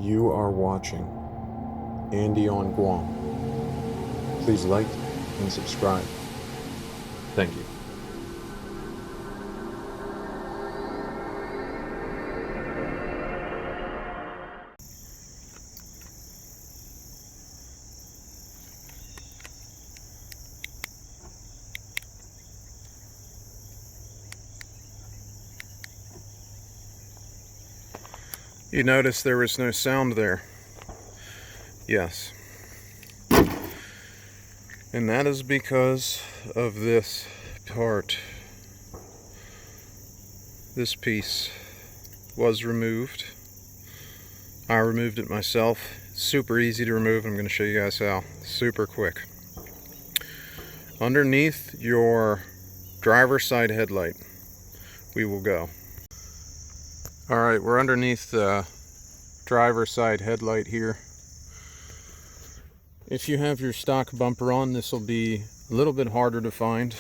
You are watching Andy on Guam. Please like and subscribe. Thank you. You notice there was no sound there. Yes. And that is because of this part. This piece was removed. I removed it myself. Super easy to remove. I'm going to show you guys how. Super quick. Underneath your driver's side headlight, we will go. Alright, we're underneath the driver's side headlight here. If you have your stock bumper on, this will be a little bit harder to find.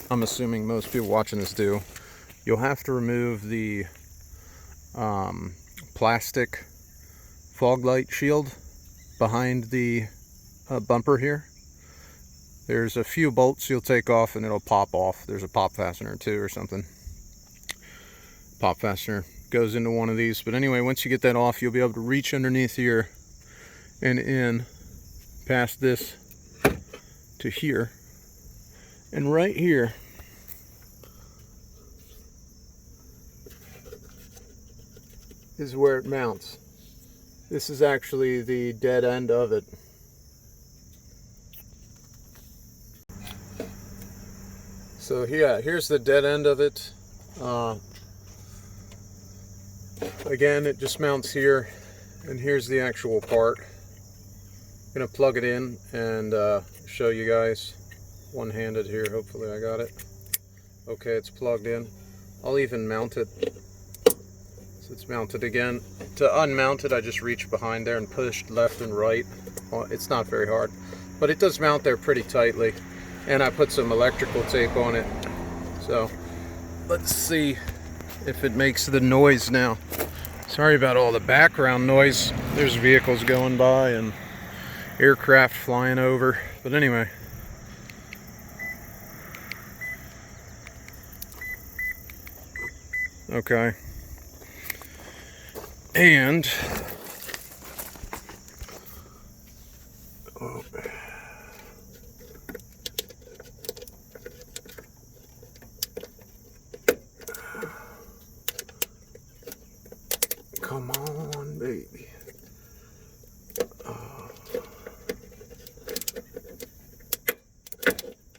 I'm assuming most people watching this do. You'll have to remove the plastic fog light shield behind the bumper here. There's a few bolts you'll take off and it'll pop off. There's a pop fastener too or something. Pop fastener goes into one of these, but anyway, once you get that off, you'll be able to reach underneath here and in past this to here, and right here is where it mounts. This is actually the dead end of it. So yeah, here's the dead end of it. Again, it just mounts here, and here's the actual part. I'm gonna plug it in and show you guys one-handed here. Hopefully I got it. Okay, it's plugged in. I'll even mount it. So it's mounted again. To unmount it, I just reach behind there and push left and right. Well, it's not very hard, but it does mount there pretty tightly. And I put some electrical tape on it. So let's see if it makes the noise now. Sorry about all the background noise. There's vehicles going by and aircraft flying over. But anyway. Okay. And oh, come on, baby.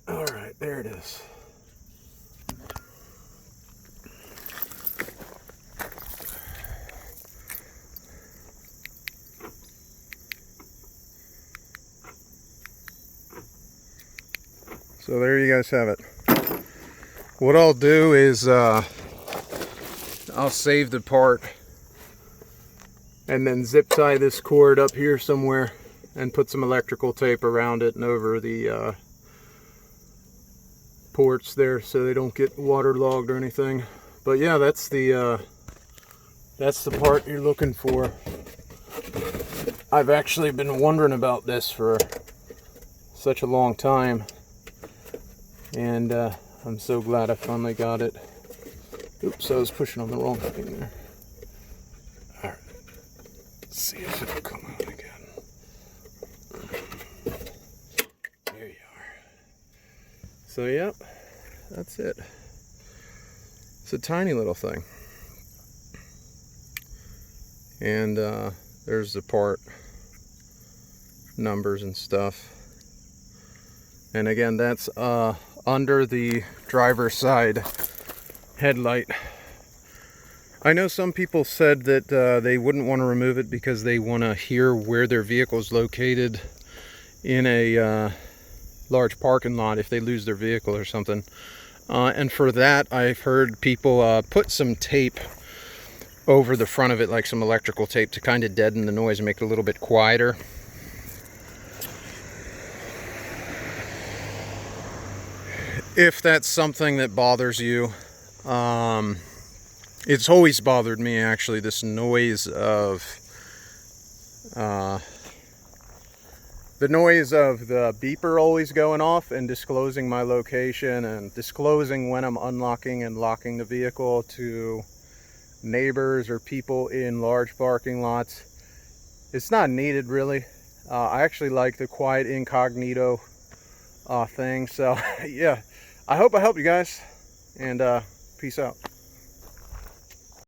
All right, there it is. So there you guys have it. What I'll do is I'll save the part and then zip tie this cord up here somewhere and put some electrical tape around it and over the ports there so they don't get waterlogged or anything. But yeah, that's the part you're looking for. I've actually been wondering about this for such a long time, and I'm so glad I finally got it. Oops, I was pushing on the wrong thing there. All right, let's see if it'll come out again. There you are. So yep, that's it. It's a tiny little thing. And there's the part numbers and stuff. And again, that's under the driver's side headlight. I know some people said that they wouldn't want to remove it because they want to hear where their vehicle is located in a large parking lot if they lose their vehicle or something. And for that, I've heard people put some tape over the front of it, like some electrical tape, to kind of deaden the noise and make it a little bit quieter. If that's something that bothers you, it's always bothered me actually, this noise of The noise of the beeper always going off and disclosing my location and disclosing when I'm unlocking and locking the vehicle to neighbors or people in large parking lots, it's not needed really. I actually like the quiet incognito thing. So yeah, I hope I helped you guys, and peace out.